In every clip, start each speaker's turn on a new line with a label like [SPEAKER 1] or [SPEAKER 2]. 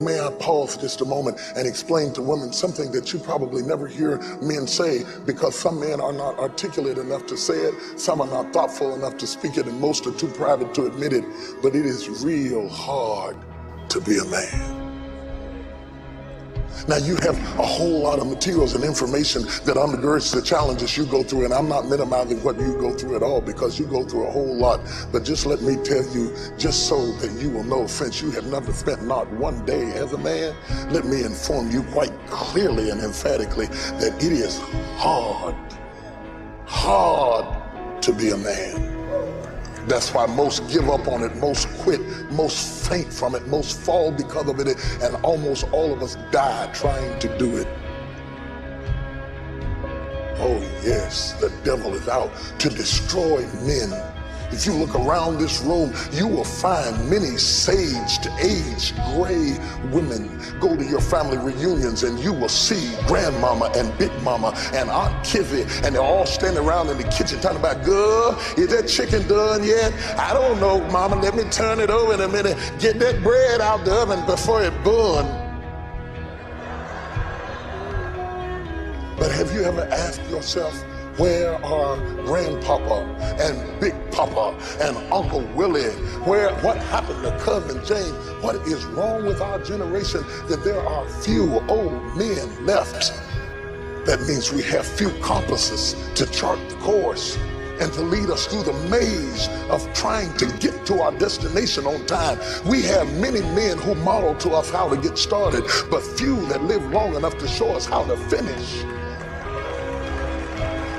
[SPEAKER 1] May I pause just a moment and explain to women something that you probably never hear men say, because some men are not articulate enough to say it, some are not thoughtful enough to speak it, and most are too private to admit it, but it is real hard to be a man. Now, you have a whole lot of materials and information that undergirds the challenges you go through, and I'm not minimizing what you go through at all, because you go through a whole lot. But just let me tell you, just so that you will know, since you have never spent not one day as a man, let me inform you quite clearly and emphatically that it is hard to be a man. That's why most give up on it, most quit, most faint from it, most fall because of it, and almost all of us die trying to do it. Oh yes, the devil is out to destroy men. If you look around this room, you will find many saged, aged, gray women. Go to your family reunions and you will see grandmama and big mama and Aunt Kivy, and they're all standing around in the kitchen talking about, girl, is that chicken done yet? I don't know, mama, let me turn it over in a minute. Get that bread out the oven before it burn. But have you ever asked yourself, where are Grandpapa and Big Papa and Uncle Willie? What happened to Cousin James? What is wrong with our generation that there are few old men left? That means we have few compasses to chart the course and to lead us through the maze of trying to get to our destination on time. We have many men who model to us how to get started, but few that live long enough to show us how to finish.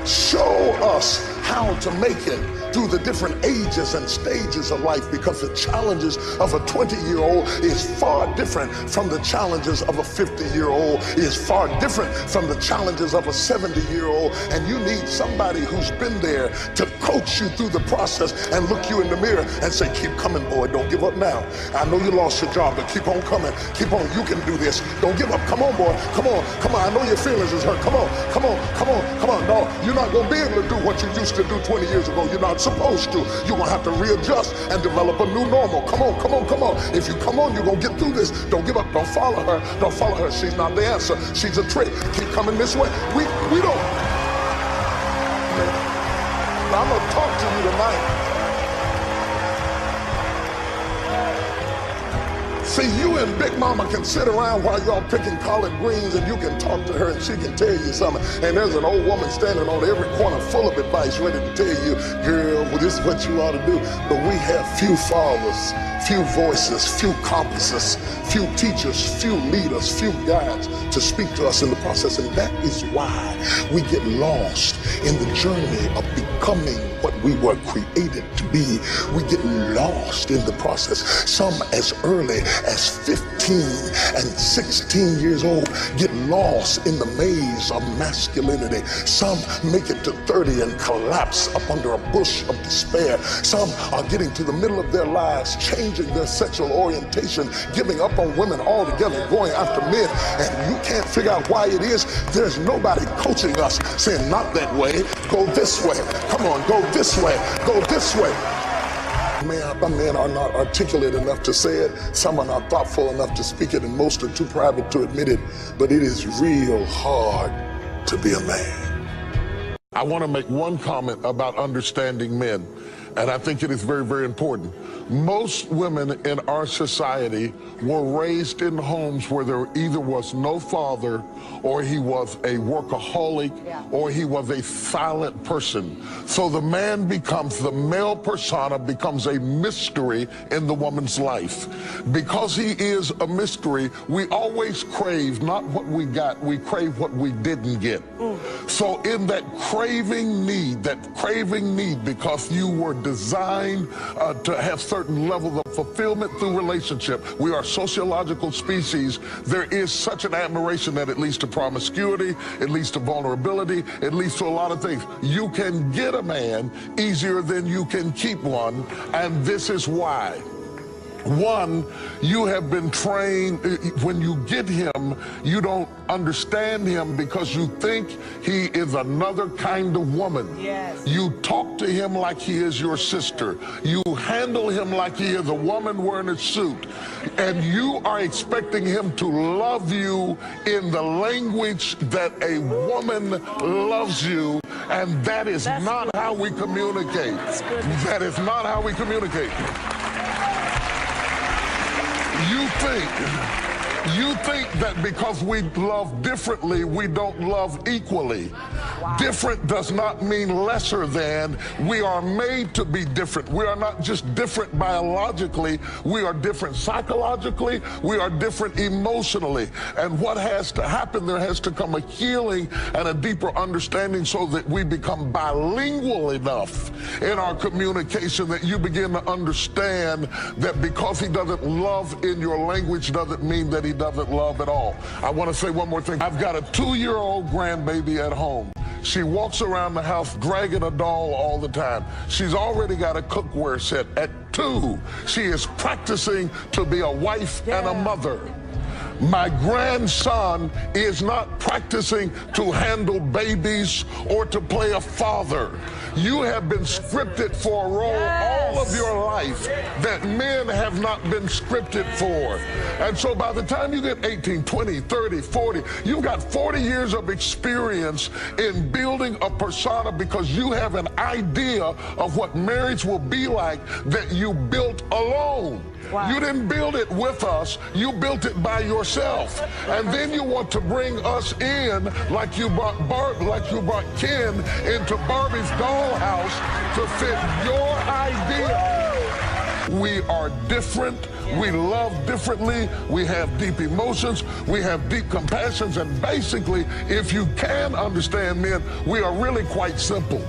[SPEAKER 1] Show us how to make it through the different ages and stages of life, because the challenges of a 20-year-old is far different from the challenges of a 50-year-old, is far different from the challenges of a 70-year-old, and you need somebody who's been there to coach you through the process and look you in the mirror and say, keep coming, boy, don't give up now. I know you lost your job, but keep on coming, keep on, you can do this, don't give up, come on, boy, come on, I know your feelings is hurt, come on, no, you're not gonna be able to do what you used to do 20 years ago, you're not supposed to. You're gonna have to readjust and develop a new normal. Come on. If you come on, you're gonna get through this. Don't give up, don't follow her. She's not the answer, she's a trick. Keep coming this way. We don't. I'm gonna talk to you tonight. See, you and Big Mama can sit around while y'all picking collard greens, and you can talk to her and she can tell you something. And there's an old woman standing on every corner full of advice ready to tell you, girl, well, this is what you ought to do. But we have few fathers, few voices, few compasses, few teachers, few leaders, few guides to speak to us in the process. And that is why we get lost in the journey of becoming what we were created to be. We get lost in the process. Some as early as 15 and 16 years old get lost in the maze of masculinity. Some make it to 30 and collapse up under a bush of despair. Some are getting to the middle of their lives, changing their sexual orientation, giving up on women altogether, going after men, and you can't figure out why it is. There's nobody coaching us saying, not that way, go this way. Come on, go this way, go this way. Some men are not articulate enough to say it, some are not thoughtful enough to speak it, and most are too private to admit it, but it is real hard to be a man. I want to make one comment about understanding men, and I think it is very, very important. Most women in our society were raised in homes where there either was no father, or he was a workaholic, or he was a silent person. So the man becomes, the male persona becomes a mystery in the woman's life. Because he is a mystery, we always crave not what we got, we crave what we didn't get. So in that craving need, because you were designed to have certain levels of fulfillment through relationship. We are sociological species. There is such an admiration that it leads to promiscuity, it leads to vulnerability, it leads to a lot of things. You can get a man easier than you can keep one, and this is why. One, you have been trained, when you get him, you don't understand him because you think he is another kind of woman.
[SPEAKER 2] Yes.
[SPEAKER 1] You talk to him like he is your sister. You handle him like he is a woman wearing a suit. And you are expecting him to love you in the language that a woman loves you. And that is not how we communicate. That is not how we communicate. You think that because we love differently, we don't love equally. Wow. Different does not mean lesser than. We are made to be different. We are not just different biologically, we are different psychologically, we are different emotionally. And what has to happen, there has to come a healing and a deeper understanding so that we become bilingual enough in our communication that you begin to understand that because he doesn't love in your language doesn't mean that he doesn't love at all. I want to say one more thing. I've got a 2-year-old grandbaby at home. She walks around the house dragging a doll all the time. She's already got a cookware set. At 2, she is practicing to be a wife and a mother. My grandson is not practicing to handle babies or to play a father. You have been scripted for a role all of your life that men have not been scripted for. And so by the time you get 18, 20, 30, 40, you've got 40 years of experience in building a persona because you have an idea of what marriage will be like that you built alone. Wow. You didn't build it with us, you built it by yourself. And then you want to bring us in like you brought Ken into Barbie's dollhouse to fit your idea. We are different, we love differently, we have deep emotions, we have deep compassions, and basically, if you can understand men, we are really quite simple.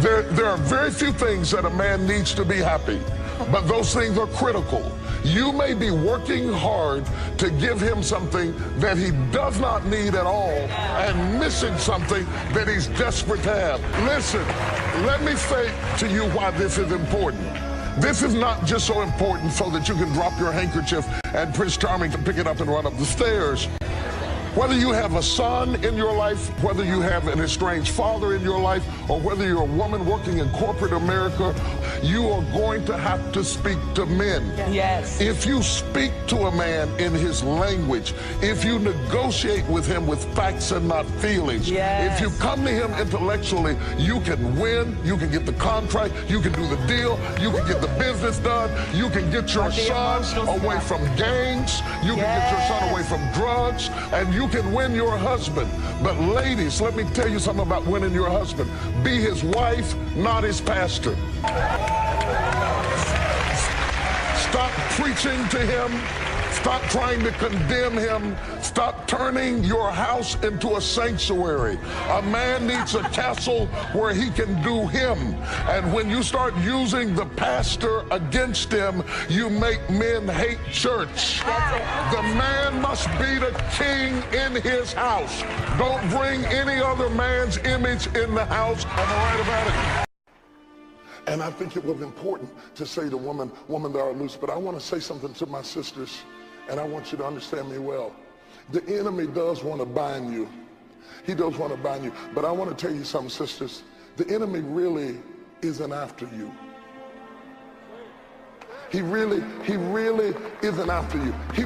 [SPEAKER 1] There are very few things that a man needs to be happy, but those things are critical. You may be working hard to give him something that he does not need at all and missing something that he's desperate to have. Listen, let me say to you why this is important. This is not just so important so that you can drop your handkerchief and Prince Charming can pick it up and run up the stairs. Whether you have a son in your life, whether you have an estranged father in your life, or whether you're a woman working in corporate America, you are going to have to speak to men.
[SPEAKER 2] Yes.
[SPEAKER 1] If you speak to a man in his language, if you negotiate with him with facts and not feelings, if you come to him intellectually, you can win, you can get the contract, you can do the deal, you can get the business done, you can get your son away from gangs, you can get your son away from drugs, and you can win your husband. But ladies, let me tell you something about winning your husband. Be his wife, not his pastor. Stop preaching to him. Stop trying to condemn him. Stop turning your house into a sanctuary. A man needs a castle where he can do him. And when you start using the pastor against him, you make men hate church. The man must be the king in his house. Don't bring any other man's image in the house. Am I right about it? And I think it was important to say to women thou art loose, but I want to say something to my sisters, and I want you to understand me well. The enemy does want to bind you. He does want to bind you. But I want to tell you something, sisters. The enemy really isn't after you. He really isn't after you. He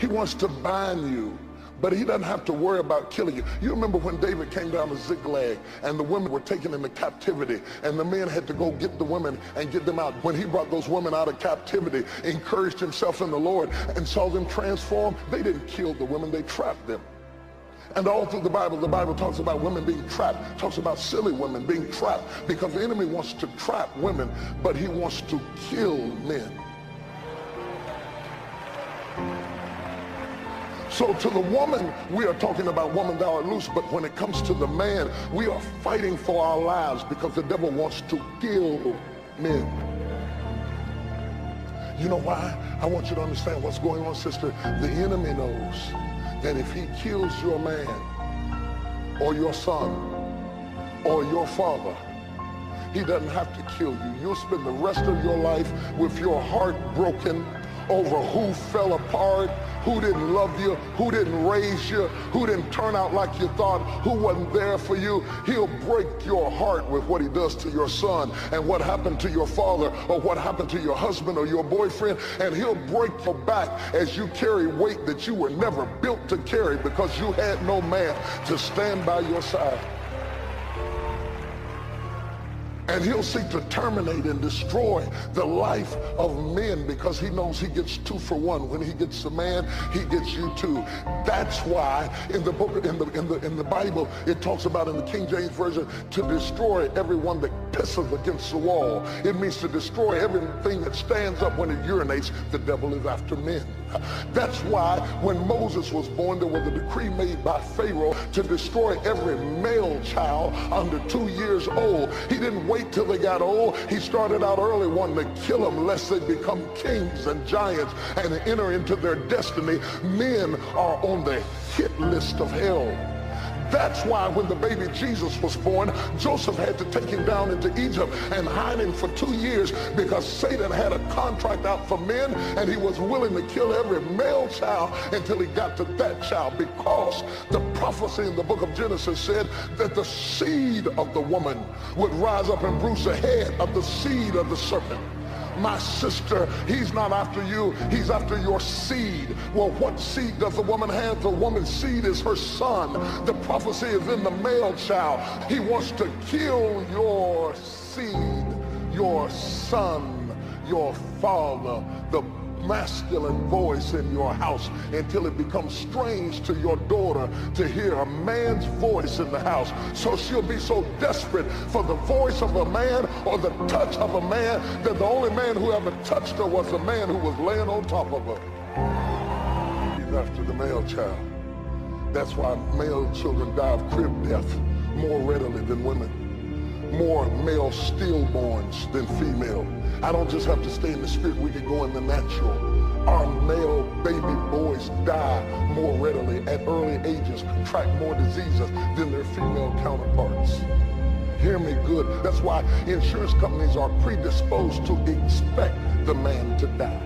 [SPEAKER 1] wants to bind you. But he doesn't have to worry about killing you. You remember when David came down to Ziklag and the women were taken into captivity and the men had to go get the women and get them out. When he brought those women out of captivity, encouraged himself in the Lord and saw them transform, they didn't kill the women, they trapped them. And all through the Bible talks about women being trapped, talks about silly women being trapped, because the enemy wants to trap women, but he wants to kill men. So to the woman, we are talking about woman thou art loose, but when it comes to the man, we are fighting for our lives because the devil wants to kill men. You know why? I want you to understand what's going on, sister. The enemy knows that if he kills your man or your son or your father, He doesn't have to kill you. You'll spend the rest of your life with your heart broken over who fell apart, who didn't love you, who didn't raise you, who didn't turn out like you thought, who wasn't there for you. He'll break your heart with what he does to your son and what happened to your father or what happened to your husband or your boyfriend, and he'll break your back as you carry weight that you were never built to carry because you had no man to stand by your side. And he'll seek to terminate and destroy the life of men because he knows he gets 2 for 1. When he gets a man, he gets you too. That's why in the book, in the Bible, it talks about in the King James Version to destroy everyone that pisses against the wall. It means to destroy everything that stands up when it urinates. The devil is after men. That's why when Moses was born, there was a decree made by Pharaoh to destroy every male child under 2 years old. He didn't wait till they got old. He started out early wanting to kill them lest they become kings and giants and enter into their destiny. Men are on the hit list of hell. That's why when the baby Jesus was born, Joseph had to take him down into Egypt and hide him for 2 years because Satan had a contract out for men and he was willing to kill every male child until he got to that child, because the prophecy in the book of Genesis said that the seed of the woman would rise up and bruise the head of the seed of the serpent. My sister, he's not after you, he's after your seed. Well, what seed does the woman have? The woman's seed is her son. The prophecy is in the male child. He wants to kill your seed, your son, your father, the masculine voice in your house, until it becomes strange to your daughter to hear a man's voice in the house. So she'll be so desperate for the voice of a man or the touch of a man that the only man who ever touched her was the man who was laying on top of her. He's after the male child. That's why male children die of crib death more readily than women. More male stillborns than female. I don't just have to stay in the spirit, we can go in the natural. Our male baby boys die more readily at early ages, contract more diseases than their female counterparts. Hear me good. That's why insurance companies are predisposed to expect the man to die.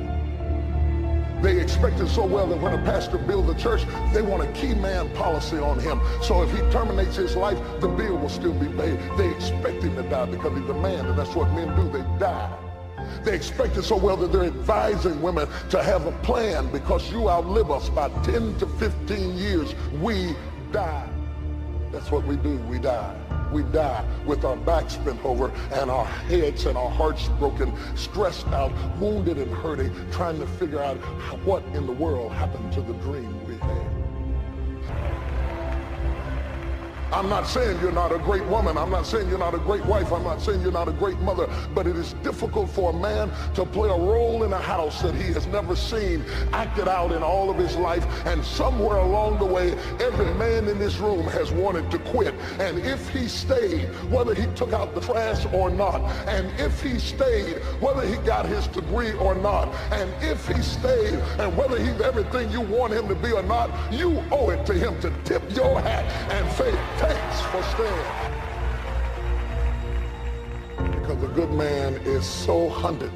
[SPEAKER 1] They expect it so well that when a pastor builds a church, they want a key man policy on him. So if he terminates his life, the bill will still be paid. They expect him to die because he's a man, and that's what men do, they die. They expect it so well that they're advising women to have a plan because you outlive us by 10 to 15 years. We die. That's what we do, we die. We die with our backs bent over and our heads and our hearts broken, stressed out, wounded and hurting, trying to figure out what in the world happened to the dream we had. I'm not saying you're not a great woman. I'm not saying you're not a great wife. I'm not saying you're not a great mother. But it is difficult for a man to play a role in a house that he has never seen acted out in all of his life. And somewhere along the way, every man in this room has wanted to quit. And if he stayed, whether he took out the trash or not, and if he stayed, whether he got his degree or not, and if he stayed, and whether he's everything you want him to be or not, you owe it to him to tip your hat and say, thanks for staying. Because a good man is so hunted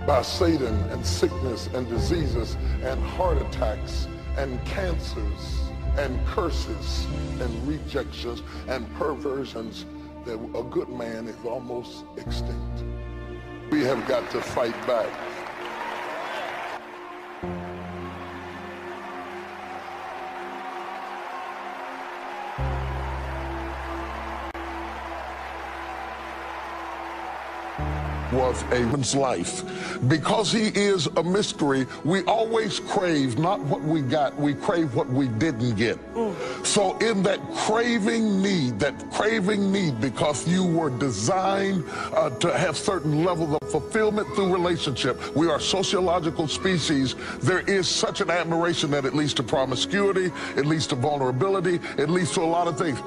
[SPEAKER 1] by Satan and sickness and diseases and heart attacks and cancers and curses and rejections and perversions that a good man is almost extinct. We have got to fight back. Was a man's life. Because he is a mystery, we always crave not what we got, we crave what we didn't get. So in that craving need, because you were designed to have certain levels of fulfillment through relationship, we are a sociological species, there is such an admiration that it leads to promiscuity, it leads to vulnerability, it leads to a lot of things.